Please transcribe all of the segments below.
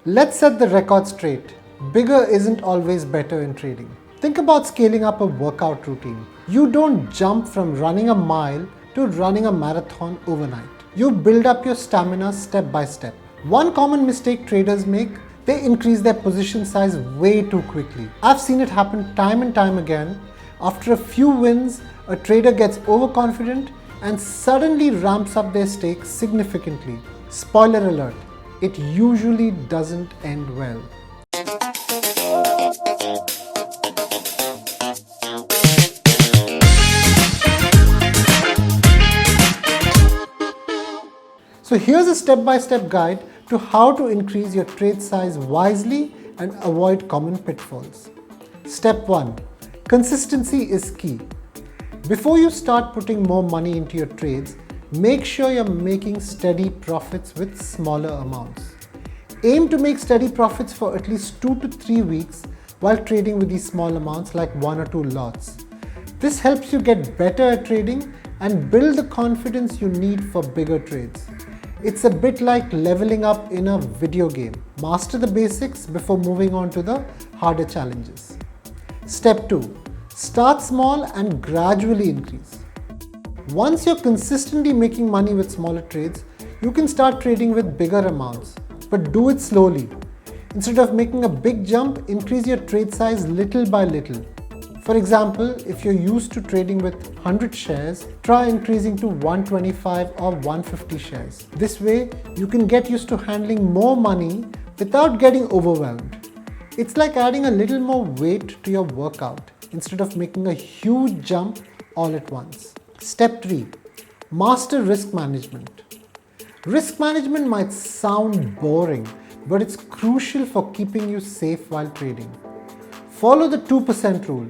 Let's set the record straight. Bigger isn't always better in trading. Think about scaling up a workout routine. You don't jump from running a mile to running a marathon overnight. You build up your stamina step by step. One common mistake traders make, they increase their position size way too quickly. I've seen it happen time and time again. After a few wins, a trader gets overconfident and suddenly ramps up their stakes significantly. Spoiler alert, it usually doesn't end well. So here's a step-by-step guide to how to increase your trade size wisely and avoid common pitfalls. Step 1. Consistency is key. Before you start putting more money into your trades, make sure you're making steady profits with smaller amounts. Aim to make steady profits for at least 2 to 3 weeks while trading with these small amounts like 1 or 2 lots. This helps you get better at trading and build the confidence you need for bigger trades. It's a bit like leveling up in a video game. Master the basics before moving on to the harder challenges. Step 2. Start small and gradually increase. Once you're consistently making money with smaller trades, you can start trading with bigger amounts, but do it slowly. Instead of making a big jump, increase your trade size little by little. For example, if you're used to trading with 100 shares, try increasing to 125 or 150 shares. This way, you can get used to handling more money without getting overwhelmed. It's like adding a little more weight to your workout instead of making a huge jump all at once. Step 3. Master risk management. Risk management might sound boring, but it's crucial for keeping you safe while trading. Follow the 2% rule.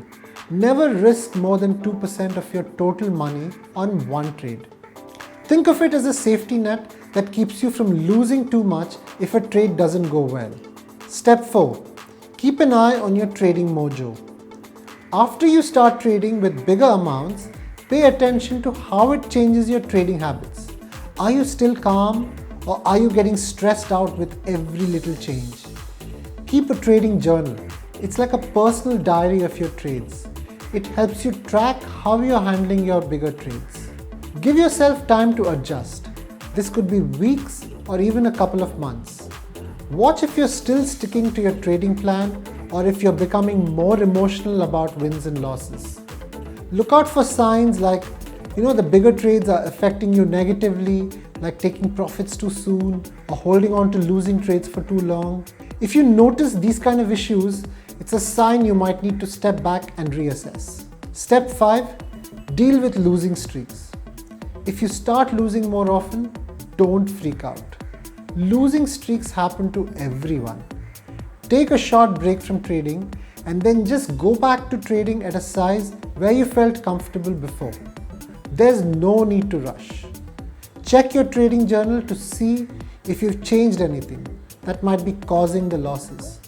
Never risk more than 2% of your total money on one trade. Think of it as a safety net that keeps you from losing too much if a trade doesn't go well. Step 4. Keep an eye on your trading mojo. After you start trading with bigger amounts, pay attention to how it changes your trading habits. Are you still calm or are you getting stressed out with every little change? Keep a trading journal. It's like a personal diary of your trades. It helps you track how you're handling your bigger trades. Give yourself time to adjust. This could be weeks or even a couple of months. Watch if you're still sticking to your trading plan or if you're becoming more emotional about wins and losses. Look out for signs like, the bigger trades are affecting you negatively, like taking profits too soon or holding on to losing trades for too long. If you notice these kind of issues, it's a sign you might need to step back and reassess. Step 5. Deal with losing streaks. If you start losing more often, don't freak out. Losing streaks happen to everyone. Take a short break from trading and then just go back to trading at a size where you felt comfortable before. There's no need to rush. Check your trading journal to see if you've changed anything that might be causing the losses.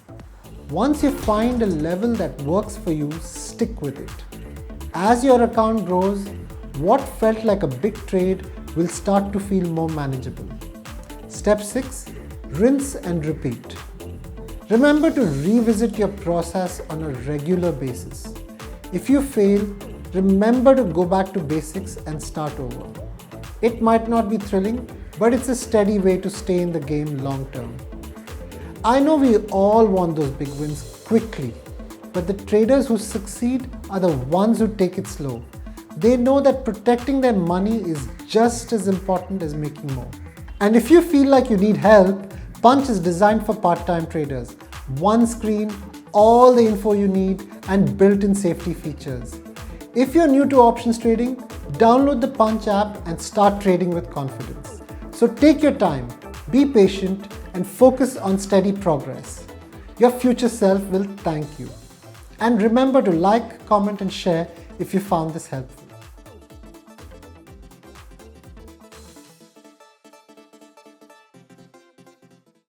Once you find a level that works for you, stick with it. As your account grows, what felt like a big trade will start to feel more manageable. Step 6. Rinse and repeat. Remember to revisit your process on a regular basis. If you fail, remember to go back to basics and start over. It might not be thrilling, but it's a steady way to stay in the game long term. I know we all want those big wins quickly, but the traders who succeed are the ones who take it slow. They know that protecting their money is just as important as making more. And if you feel like you need help, Punch is designed for part-time traders. One screen, all the info you need, and built-in safety features. If you're new to options trading, download the Punch app and start trading with confidence. So take your time, be patient, and focus on steady progress. Your future self will thank you. And remember to like, comment, and share if you found this helpful.